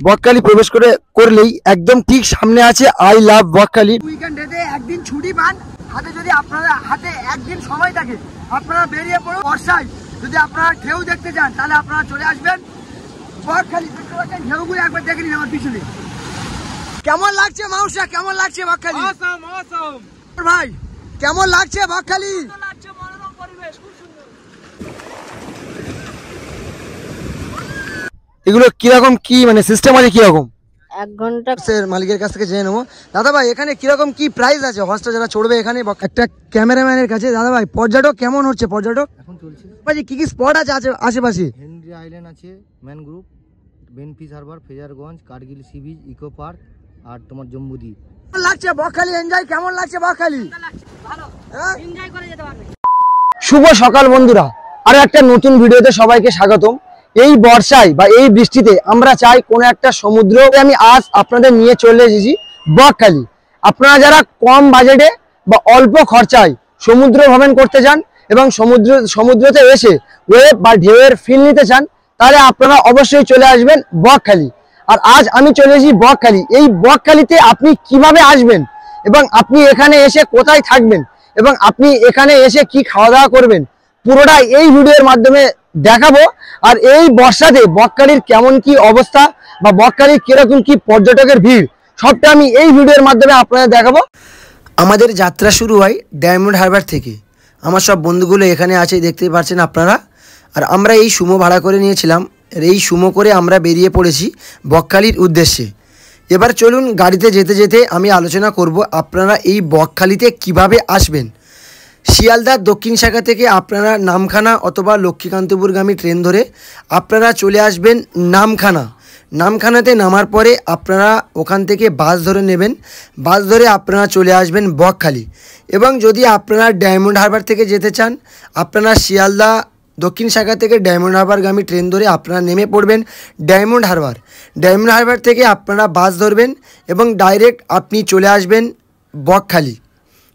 বকখালি প্রবেশ করলেই একদম ঠিক সামনে আছে আই লাভ বকখালি। উইকেন্ডে একদিন ছুটি পান হাতে, যদি আপনারা হাতে একদিন সময় থাকে আপনারা বেরিয়ে পড়ুন। বর্ষায় যদি আপনারা ঢেউ দেখতে চান তাহলে আপনারা চলে আসবেন বকখালি। দেখতে পাচ্ছেন ঢেউগুলো একবার দেখে নিন আমার পিছনে। কেমন লাগছে মাউসা, কেমন লাগছে বকখালি? ভাই কেমন লাগছে বকখালি? এগুলো কিরকম কি মানে সিস্টেম আছে কিরকম? 1 ঘন্টা মালিকের কাছ থেকে জেনে নেবো। দাদা ভাই এখানে কিরকম কি প্রাইস আছে হর্সটা যারা চড়বে এখানে? একটা ক্যামেরাম্যানের কাছে দাদা ভাই পর্যটক কেমন হচ্ছে? পর্যটক এখন চলছে ভাই, কি কি স্পট আছে আশেপাশে? হেনরি আইল্যান্ড আছে, mangrove, Benfish harbour, Fraserganj, Kargil sea beach, eco park আর তোমার জম্বুদ্বীপ। কেমন লাগছে বকখালি এনজয়? কেমন লাগছে বকখালি? শুভ সকাল বন্ধুরা, আরো একটা নতুন ভিডিওতে সবাইকে স্বাগতম। এই বর্ষায় বা এই বৃষ্টিতে আমরা চাই কোনো একটা সমুদ্র। আমি আজ আপনাদের নিয়ে চলে এসেছি বকখালি। আপনারা যারা কম বাজেটে বা অল্প খরচায় সমুদ্র ভ্রমণ করতে চান এবং সমুদ্রতে এসে ওয়েভ বা ঢেউয়ের ফিল নিতে চান তাহলে আপনারা অবশ্যই চলে আসবেন বকখালি। আর আজ আমি চলে এসেছি বকখালি। এই বকখালিতে আপনি কিভাবে আসবেন এবং আপনি এখানে এসে কোথায় থাকবেন এবং আপনি এখানে এসে কি খাওয়া দাওয়া করবেন পুরোটা এই ভিডিওর মাধ্যমে দেখাবো। আর এই বর্ষাতে বকখালির কেমন কি অবস্থা বা বকখালির কিরকম কি পর্যটকের ভিড় সবটা আমি এই ভিডিওর মাধ্যমে আপনাদের দেখাবো। আমাদের যাত্রা শুরু হয় ডায়মন্ড হারবার থেকে। আমার সব বন্ধুগুলো এখানে আছে, দেখতেই পাচ্ছেন আপনারা। আর আমরা এই সুমো ভাড়া করে নিয়েছিলাম, এই সুমো করে আমরা বেরিয়ে পড়েছি বকখালির উদ্দেশ্যে। এবার চলুন গাড়িতে যেতে যেতে আমি আলোচনা করব আপনারা এই বকখালিতে কিভাবে আসবেন। শিয়ালদার দক্ষিণ শাখা থেকে আপনারা নামখানা অথবা লক্ষ্মীকান্তপুরগামী ট্রেন ধরে আপনারা চলে আসবেন নামখানাতে নামার পরে আপনারা ওখান থেকে বাস ধরে নেবেন। বাস ধরে আপনারা চলে আসবেন বকখালি। এবং যদি আপনারা ডায়মন্ড হারবার থেকে যেতে চান আপনারা শিয়ালদা দক্ষিণ শাখা থেকে ডায়মন্ড হারবারগামী ট্রেন ধরে আপনারা নেমে পড়বেন ডায়মন্ড হারবার থেকে আপনারা বাস ধরবেন এবং ডাইরেক্ট আপনি চলে আসবেন বকখালি।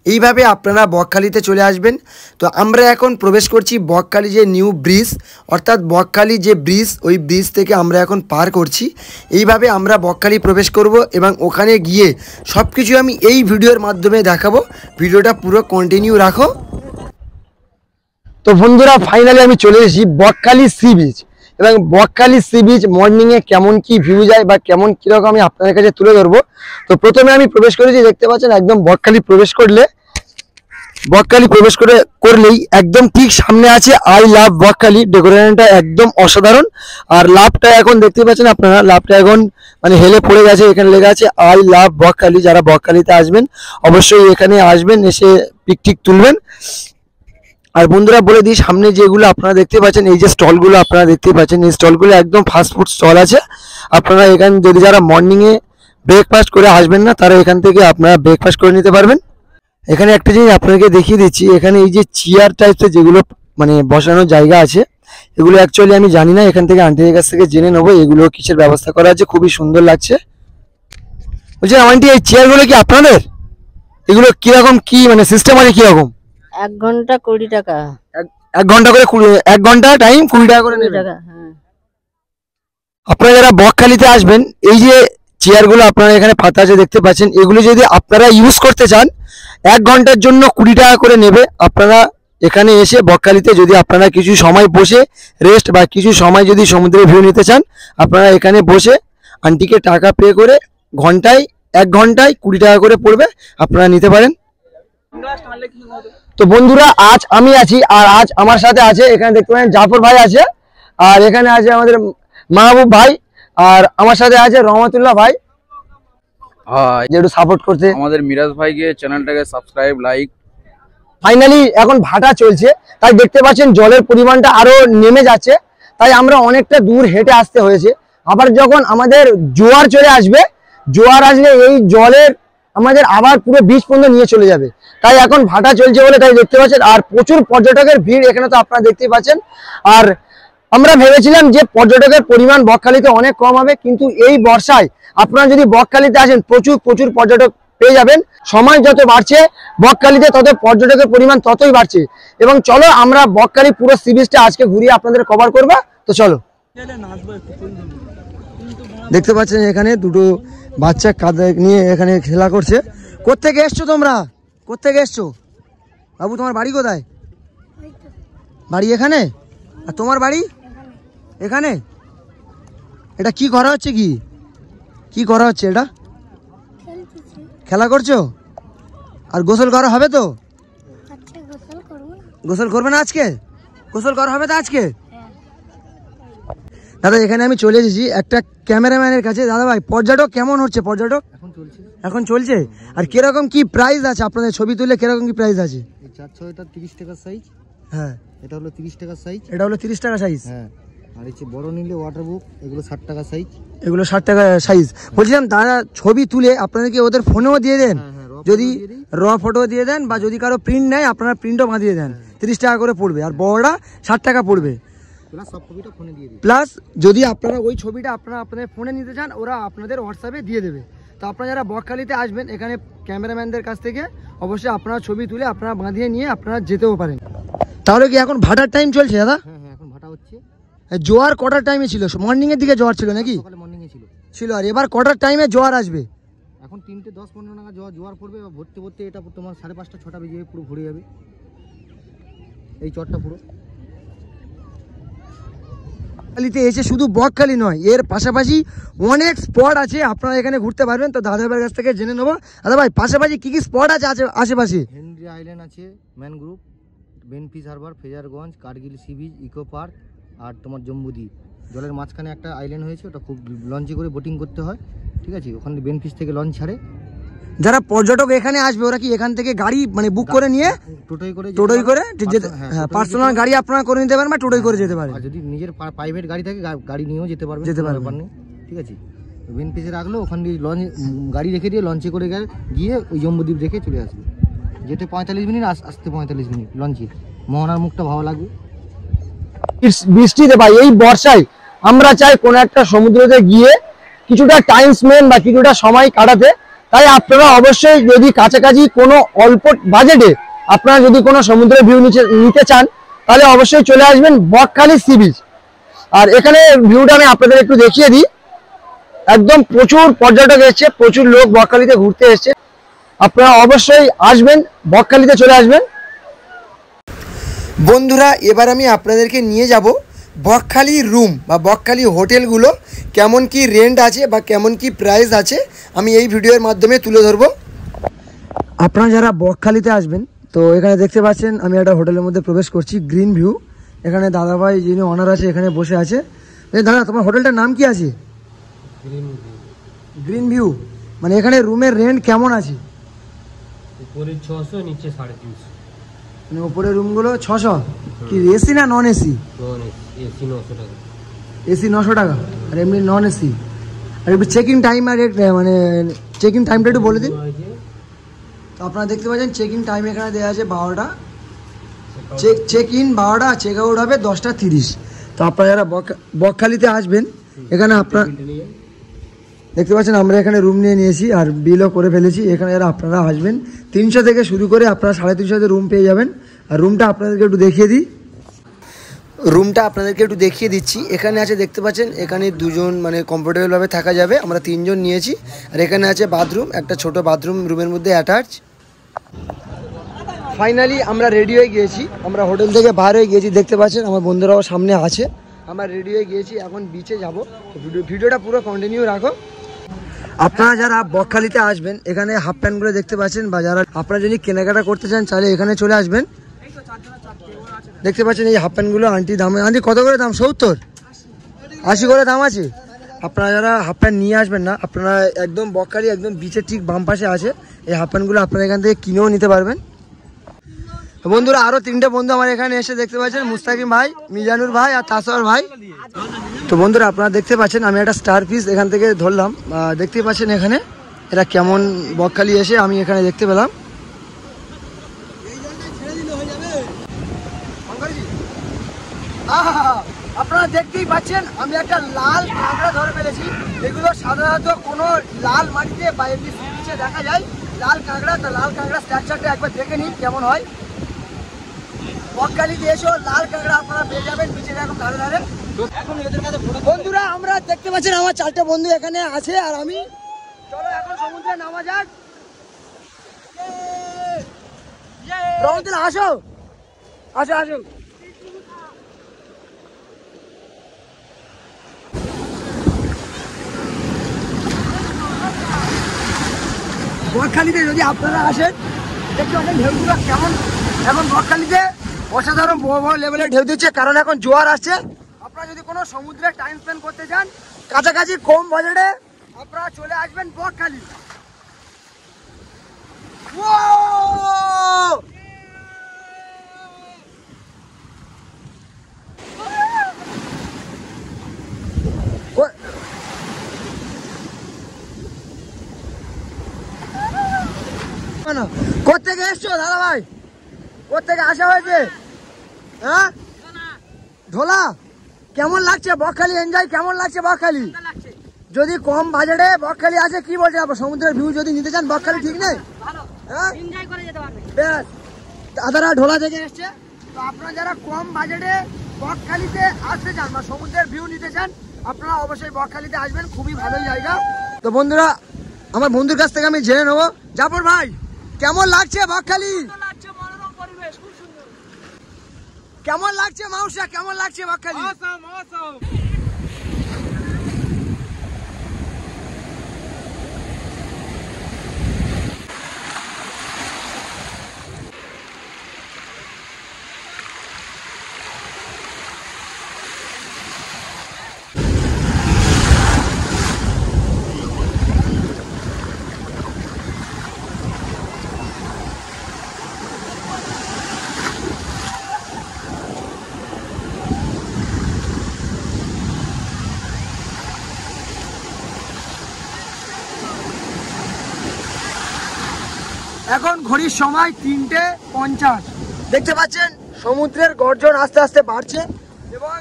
এইভাবে আপনারা বকখালিতে চলে আসবেন। তো আমরা এখন প্রবেশ করছি বকখালি যে নিউ ব্রিজ, অর্থাৎ বকখালি যে ব্রিজ, ওই ব্রিজ থেকে আমরা এখন পার করছি। এইভাবে আমরা বকখালি প্রবেশ করব এবং ওখানে গিয়ে সব কিছু আমি এই ভিডিওর মাধ্যমে দেখাবো। ভিডিওটা পুরো কন্টিনিউ রাখো। তো বন্ধুরা ফাইনালি আমি চলে এসেছি বকখালি সি বিচ। এবং বকখালি সি বিচ মর্নিংয়ে কেমন কি ভিউ যায় বা কেমন কীরকম আমি আপনাদের কাছে তুলে ধরবো। তো প্রথমে আমি প্রবেশ করেছি, দেখতে পাচ্ছেন একদম বকখালি প্রবেশ করলেই একদম ঠিক সামনে আছে আই লাভ বকখালি। ডেকোরেশনটা একদম অসাধারণ। আর লাভটা এখন দেখতে পাচ্ছেন আপনারা, লাভটা এখন মানে হেলে পড়ে গেছে। এখানে লেখা আছে আই লাভ বকখালি। যারা বকখালিতে আসবেন অবশ্যই এখানে আসবেন, এসে পিকটিক তুলবেন। আর বন্ধুরা বলে দিই, সামনে যেগুলো আপনারা দেখতে পাচ্ছেন এই যে স্টলগুলো আপনারা দেখতে পাচ্ছেন, এই স্টলগুলো একদম ফাস্টফুড স্টল আছে। আপনারা এখানে যদি যারা মর্নিংয়ে ব্রেকফাস্ট করে আসবেন না তারা এখান থেকে আপনারা ব্রেকফাস্ট করে নিতে পারবেন। এখানে একটা জিনিস আপনাকে দেখিয়ে দিচ্ছি, এখানে এই যে চেয়ার টাইপসের যেগুলো মানে বসানোর জায়গা আছে এগুলো অ্যাকচুয়ালি আমি জানি না, এখান থেকে আন্টির কাছ থেকে জেনে নেবো এগুলো কিসের ব্যবস্থা করা আছে। খুবই সুন্দর লাগছে। বলছি আন্টি এই চেয়ারগুলো কি আপনাদের? এগুলো কিরকম কি মানে সিস্টেম আছে কিরকম? 1 ঘন্টা 20 টাকা। 1 ঘন্টা করে 1 ঘন্টা টাইম 20 টাকা করে নেবেন। আপনারা যারা বকখালিতে আসবেন এই যে চেয়ারগুলো আপনারা এখানে পাতা আছে দেখতে পাচ্ছেন, এগুলো যদি আপনারা ইউজ করতে চান 1 ঘন্টার জন্য 20 টাকা করে নেবে। আপনারা এখানে এসে বকখালিতে যদি আপনারা কিছু সময় বসে রেস্ট বা কিছু সময় যদি সমুদ্রের ভিউ নিতে চান আপনারা এখানে বসে আন্টিকে টাকা পে করে ঘন্টায় 1 ঘন্টায় 20 টাকা করে পড়বে, আপনারা নিতে পারেন। তো বন্ধুরা আজ আমি আছি আর আজ আমার সাথে আছে এখানে দেখতে পাচ্ছেন জাফর ভাই আছে, আর এখানে আছে আমাদের মাহবুব ভাই, আর আমার সাথে আছে রহমতুল্লাহ ভাই। যে একটু সাপোর্ট করতে আমাদের মিরাজ ভাইকে চ্যানেলটাকে সাবস্ক্রাইব লাইক। ফাইনালি এখন ভাটা চলছে তাই দেখতে পাচ্ছেন জলের পরিমাণটা আরো নেমে যাচ্ছে, তাই আমরা অনেকটা দূর হেঁটে আসতে হয়েছে। আবার যখন আমাদের জোয়ার চলে আসবে, জোয়ার আসলে এই জলের আমাদের আবার পুরো বিচ পর্যন্ত নিয়ে চলে যাবে। তাই এখন ভাটা চলছে বলে তাই দেখতে পাচ্ছেন, আর প্রচুর পর্যটকের ভিড় এখানে তো আপনারা দেখতেই পাচ্ছেন। আর আমরা ভেবেছিলাম যে পর্যটকের পরিমাণ বকখালিতে অনেক কম হবে, কিন্তু এই বর্ষায় আপনারা যদি বকখালিতে আসেন প্রচুর পর্যটক পেয়ে যাবেন। সময় যত বাড়ছে বকখালিতে তত পর্যটকের পরিমাণ ততই বাড়ছে। এবং চলো আমরা বকখালি পুরো সি বিচটা আজকে ঘুরিয়ে আপনাদের কভার করবো। তো চলো দেখতে পাচ্ছেন এখানে দুটো বাচ্চা কাঁধে নিয়ে এখানে খেলা করছে। কোত্থেকে এসছো তোমরা? কোত্থেকে এসছো বাবু? তোমার বাড়ি কোথায়? বাড়ি এখানে? আর তোমার বাড়ি এখানে? এটা কি করা হচ্ছে? কি করা হচ্ছে এটা? খেলা করছো? আর গোসল করা হবে তো? গোসল করবে না আজকে? গোসল করা হবে তো আজকে? দাদা এখানে আমি চলে এসেছি একটা ক্যামেরাম্যানের কাছে। দাদা ভাই পর্যটক কেমন হচ্ছে? পর্যটক এখন চলছে। আর কিরকম কি প্রাইস আছে আপনাদের? ছবি তুললে কিরকম কি প্রাইস আছে? এই 4-6 30 টাকার সাইজ। হ্যাঁ এটা হলো 30 টাকার সাইজ। এটা হলো 30 টাকা সাইজ। হ্যাঁ, আর এই যে বড় নিলে ওয়াটার বুক, এগুলো 60 টাকা সাইজ। এগুলো 60 টাকা সাইজ। বলছিলাম দাদা ছবি তুলে আপনাদেরকে ওদের ফোনেও দিয়ে দেন? যদি র ফটো দিয়ে দেন বা যদি কারো প্রিন্ট নেয় আপনারা প্রিন্টও বাঁধিয়ে দেন। 30 টাকা করে পড়বে আর বড়টা 60 টাকা পড়বে। প্লাস সব ছবিটা ফোনে দিয়ে দিই। প্লাস যদি আপনারা ওই ছবিটা আপনারা আপনাদের ফোনে নিতে চান ওরা আপনাদের হোয়াটসঅ্যাপে দিয়ে দেবে। তো আপনারা যারা বকখালিতে আসবেন এখানে ক্যামেরাম্যানদের কাছ থেকে অবশ্যই আপনারা ছবি তুলে আপনারা বাঁধিয়ে নিয়ে আপনারা যেতেও পারেন। তাহলে কি এখন ভাটার টাইম চলছে দাদা? হ্যাঁ হ্যাঁ, এখন ভাটা হচ্ছে। জোয়ার কটার টাইমে ছিল? মর্নিং এর দিকে জোয়ার ছিল নাকি? সকালে মর্নিং এ ছিল। আর এবার কটার টাইমে জোয়ার আসবে? এখন 3টে 10-15 নাগাদ জোয়ার পড়বে। ভরতে ভরতে এটা তোমার 5:30-6টা বেজে পুরো ভরে যাবে এই চরটা পুরো। বকখালিতে এসে শুধু বকখালি নয়, এর পাশাপাশি অনেক স্পট আছে, আপনারা এখানে ঘুরতে পারবেন। তো দাদাভাইয়ের কাছ থেকে জেনে নেবো। দাদা ভাই পাশাপাশি কি কি স্পট আছে আশেপাশে? হেনরি আইল্যান্ড আছে, mangrove, Benfish harbour, Fraserganj, Kargil sea beach, eco park আর তোমার জম্বুদ্বীপ। জলের মাঝখানে একটা আইল্যান্ড হয়েছে, ওটা খুব লঞ্চে করে বোটিং করতে হয়, ঠিক আছে? ওখানে বেনফিস থেকে লঞ্চ ছাড়ে। যারা পর্যটক এখানে আসবে ওরা কি এখান থেকে গাড়ি মানে বুক করে নিয়ে টোটোই করে পার্সোনাল গাড়ি আপনারা করে নিতে পারেন বা টোটোই করে যেতে পারেন। আর যদি নিজের প্রাইভেট গাড়ি থাকে গাড়ি নিয়েও যেতে পারবেন, ব্যাপার নেই, ঠিক আছে? বেনফিসে রাখলো, ওখান দিয়ে লঞ্চ গাড়ি রেখে দিয়ে লঞ্চে করে গিয়ে ওই জম্বুদ্বীপ দেখে চলে আসবে। যেতে 45 মিনিট, আসতে 45 মিনিট লঞ্চে। মোহনার মুখটা ভালো লাগবে বৃষ্টিতে। ভাই এই বর্ষায় আমরা চাই কোনো একটা সমুদ্রতে গিয়ে কিছুটা টাইম স্পেন্ড বা কিছুটা সময় কাটাতে। তাই আপনারা অবশ্যই যদি কাছাকাছি কোনো অল্প বাজেটে আপনারা যদি কোনো সমুদ্রের ভিউ নিতে চান তাহলে অবশ্যই চলে আসবেন বকখালি সি বিচ। আর এখানে ভিউটা আমি আপনাদের একটু দেখিয়ে দিই। একদম প্রচুর পর্যটক এসছে, প্রচুর লোক বকখালিতে ঘুরতে এসছে। আপনারা অবশ্যই আসবেন, বকখালিতে চলে আসবেন। বন্ধুরা এবার আমি আপনাদেরকে নিয়ে যাব বকখালি রুম বা বকখালি হোটেলগুলো কেমন কি রেন্ট আছে বা কেমন কি প্রাইস আছে আমি এই ভিডিওর মাধ্যমে তুলে ধরবো। আপনারা যারা বকখালিতে আসবেন তো এখানে দেখতে পাচ্ছেন আমি একটা হোটেলের মধ্যে প্রবেশ করছি, গ্রিন ভিউ। এখানে দাদাভাই যিনি অনার আছে এখানে বসে আছে। দাদা তোমার হোটেলটার নাম কি আছে? Green view. মানে এখানে রুমের রেন্ট কেমন আছে? উপরে 600, নিচে 350। মানে উপরের রুমগুলো 600। কি এসি না নন এসি? নন এসি 900 টাকা। এসি 900 টাকা আর এমনি নন এসি। আর একটু চেক ইন টাইম আর মানে চেক ইন টাইমটা একটু বলে দিন। তো আপনারা দেখতে পাচ্ছেন চেক ইন টাইম এখানে দেওয়া আছে 12টা। চেক ইন 12টা, চেক আউট হবে 10:30। তো আপনারা যারা বকখালিতে আসবেন এখানে আপনারা দেখতে পাচ্ছেন আমরা এখানে রুম নিয়েছি আর বিলও করে ফেলেছি। এখানে যারা আপনারা আসবেন 300 থেকে শুরু করে আপনারা 350 রুম পেয়ে যাবেন। আর রুমটা আপনাদেরকে একটু দেখিয়ে দিই। রুমটা আপনাদেরকে একটু দেখিয়ে দিচ্ছি। এখানে আছে দেখতে পাচ্ছেন, এখানে দুজন মানে কমফোর্টেবলভাবে থাকা যাবে। আমরা 3 জন নিয়েছি। আর এখানে আছে বাথরুম, একটা ছোট বাথরুম রুমের মধ্যে অ্যাটাচ। ফাইনালি আমরা রেডি হয়ে গিয়েছি, আমরা হোটেল থেকে বার হয়ে গিয়েছি। দেখতে পাচ্ছেন আমার বন্ধুরাও সামনে আছে। আমরা রেডি হয়ে গিয়েছি, এখন বিচে যাব। ভিডিওটা পুরো কন্টিনিউ রাখো। আপনারা যারা বকখালিতে আসবেন এখানে হাফ প্যান্টগুলো দেখতে পাচ্ছেন, বা যারা আপনারা যদি কেনাকাটা করতে চান তাহলে এখানে চলে আসবেন। দেখতে পাচ্ছেন এই হাফ প্যান্টগুলো আন্টি দাম, আন্টি কত করে দাম? 70, 80 করে দাম আছে। আপনারা যারা হাফ প্যান্ট নিয়ে আসবেন না, আপনারা একদম বকখালি একদম বিচের ঠিক বাম পাশে আছে এই হাফ প্যান্টগুলো, আপনারা এখান থেকে কিনেও নিতে পারবেন। বন্ধুরা আরও 3টে বন্ধু আমার এখানে এসে দেখতে পাচ্ছেন, মুস্তাকিম ভাই, মিজানুর ভাই আর তাসর ভাই। তো বন্ধুরা আপনারা দেখতে পাচ্ছেন আমি একটা স্টার পিস এখান থেকে ধরলাম। দেখতে পাচ্ছেন এখানে এরা কেমন বকখালি এসে আমি এখানে দেখতে পেলাম। আপনারা দেখতেই পাচ্ছেন আমি একটা লাল কাঁকড়া ধরে ফেলেছি। এগুলো সাধারণত কোনো লাল মাটিতে বা এমনি নিচে দেখা যায় লাল কাঁকড়া। তো লাল কাঁকড়া স্ট্রাকচারটা একবার দেখে নিন কেমন হয়। বকখালিতে এসেও লাল কাঁকড়া আপনারা পেয়ে যাবেন বিচের একদম ধারে ধারে। বন্ধুরা আমরা দেখতে পাচ্ছেন আমার 4টে বন্ধু এখানে আছে আর আমি। চলো এখন সমুদ্রে নামা যাক। রহমতুল আসো আসো আসো। বকখালিতে যদি আপনারা আসেন দেখতে পাচ্ছেন ঢেউগুলো কেমন। এখন বকখালিতে অসাধারণ বড় বড় লেভেলের ঢেউ দিচ্ছে, কারণ এখন জোয়ার আসছে। আপনারা যদি কোনো সমুদ্রে টাইম স্পেন্ড করতে চান কাছাকাছি কম বাজেটে আপনারা চলে আসবেন বকখালি। কোথেকে এসছো দাদা ভাই? কোথেকে আসা হয়েছে? হ্যাঁ, ঢোলা। কেমন লাগছে বকখালি? এনজয় কেমন লাগছে বকখালি? যদি কম বাজেটে বকখালি আসে কি বলছে আপনার? সমুদ্রের ভিউ যদি নিতে চান বকখালি ঠিক নেই? হ্যাঁ, বেশ। দাদারা ঢোলা থেকে এসছে, তো আপনারা যারা কম বাজেটে বকখালিতে আসতে চান বা সমুদ্রের ভিউ নিতে চান আপনারা অবশ্যই বকখালিতে আসবেন, খুবই ভালো জায়গা। তো বন্ধুরা আমার বন্ধুর কাছ থেকে আমি জেনে নেবো, জাফর ভাই কেমন লাগছে বকখালি? কেমন লাগছে মাউসা? কেমন লাগছে বকখালি? এখন ঘড়ির সময় 3:50। দেখতে পাচ্ছেন সমুদ্রের গর্জন আস্তে আস্তে বাড়ছে এবং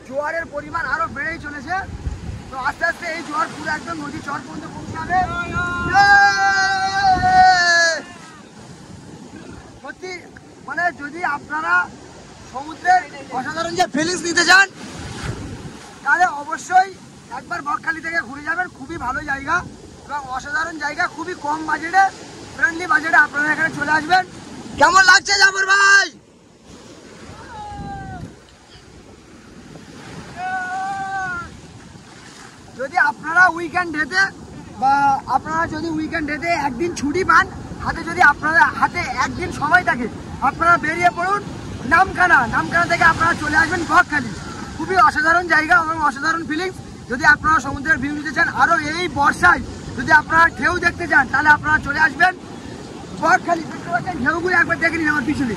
জোয়ারের পরিমাণ আরো বেড়েই চলেছে। তো আস্তে আস্তে এই জোয়ার পুরো একদম নদী চর পর্যন্ত পৌঁছাবে। সত্যি মানে যদি আপনারা সমুদ্রের অসাধারণ যে ফিলিংস নিতে চান তাহলে অবশ্যই একবার বকখালি থেকে ঘুরে যাবেন, খুবই ভালো জায়গা এবং অসাধারণ জায়গা, খুবই কম বাজেটে, ফ্রেন্ডলি বাজেটে আপনারা এখানে চলে আসবেন। কেমন লাগছে জাফর ভাই? যদি আপনারা উইকেন্ড ডেতে বা আপনারা যদি উইকেন্ড ডেতে একদিন ছুটি পান হাতে, যদি আপনারা হাতে একদিন সময় থাকে আপনারা বেরিয়ে পড়ুন নামখানা। নামখানা থেকে আপনারা চলে আসবেন বকখালি, খুবই অসাধারণ জায়গা এবং অসাধারণ ফিলিংস। যদি আপনারা সমুদ্রের ভিউ নিতে চান আরও এই বর্ষায় যদি আপনারা ঢেউ দেখতে চান তাহলে আপনারা চলে আসবেন বকখালি। দেখতে পাচ্ছেন ঢেউগুলো একবার দেখে নিন আমার পিছনে,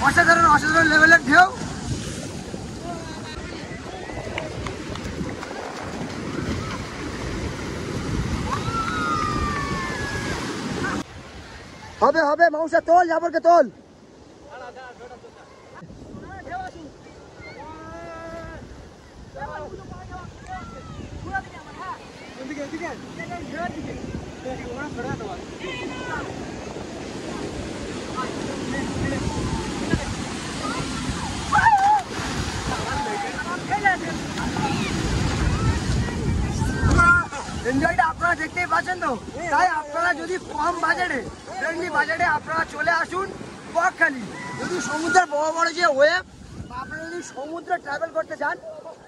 অসাধারণ অসাধারণ লেভেলের ঢেউ। হবে হবে মাউসা, তোল জাফরকে তোল। এনজয়টা আপনারা দেখতেই পাচ্ছেন তো। তাই আপনারা যদি কম বাজেটে ফ্রেন্ডলি বাজেটে আপনারা চলে আসুন বকখালি। যদি সমুদ্রের বড় বড় যে ওয়েভ বা আপনারা যদি সমুদ্রে ট্রাভেল করতে চান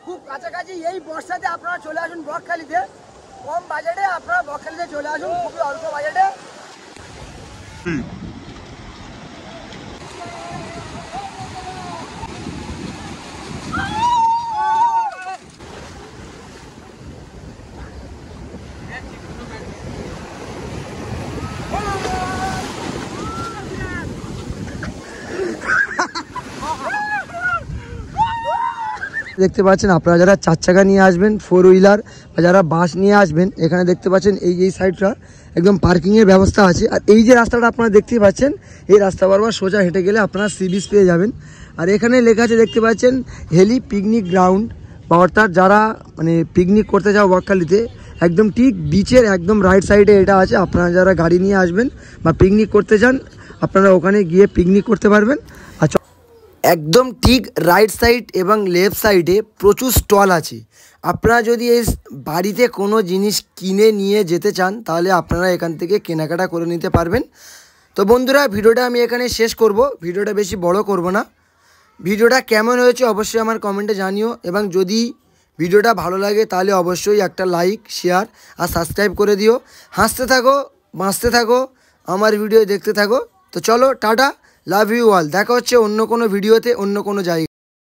খুব কাছাকাছি এই বর্ষাতে আপনারা চলে আসুন বকখালিতে। কম বাজেটে আপনারা বকখালিতে চলে আসুন, খুবই অল্প বাজেটে। দেখতে পাচ্ছেন আপনারা যারা 4 চাকা নিয়ে আসবেন, 4 হুইলার বা যারা বাস নিয়ে আসবেন, এখানে দেখতে পাচ্ছেন এই সাইডটা একদম পার্কিংয়ের ব্যবস্থা আছে। আর এই যে রাস্তাটা আপনারা দেখতেই পাচ্ছেন এই রাস্তা বরাবর সোজা হেঁটে গেলে আপনারা সি বিচ পেয়ে যাবেন। আর এখানে লেখা আছে দেখতে পাচ্ছেন হেলি পিকনিক গ্রাউন্ড, বা অর্থাৎ যারা মানে পিকনিক করতে যাও বকখালিতে একদম ঠিক বিচের একদম রাইট সাইডে এটা আছে। আপনারা যারা গাড়ি নিয়ে আসবেন বা পিকনিক করতে চান আপনারা ওখানে গিয়ে পিকনিক করতে পারবেন। আর একদম ঠিক রাইট সাইড এবং লেফট সাইডে প্রচুর স্টল আছে। আপনারা যদি এই বাড়িতে কোনো জিনিস কিনে নিয়ে যেতে চান তাহলে আপনারা এখান থেকে কেনাকাটা করে নিতে পারবেন। তো বন্ধুরা, ভিডিওটা আমি এখানে শেষ করব, ভিডিওটা বেশি বড় করব না। ভিডিওটা কেমন হয়েছে অবশ্যই আমার কমেন্টে জানিও, এবং যদি ভিডিওটা ভালো লাগে তাহলে অবশ্যই একটা লাইক, শেয়ার আর সাবস্ক্রাইব করে দিও। হাসতে থাকো, বাঁচতে থাকো, আমার ভিডিও দেখতে থাকো। তো চলো, টাটা, লাভ ইউ অল। দেখা হচ্ছে অন্য কোনো ভিডিওতে, অন্য কোনো জায়গায়।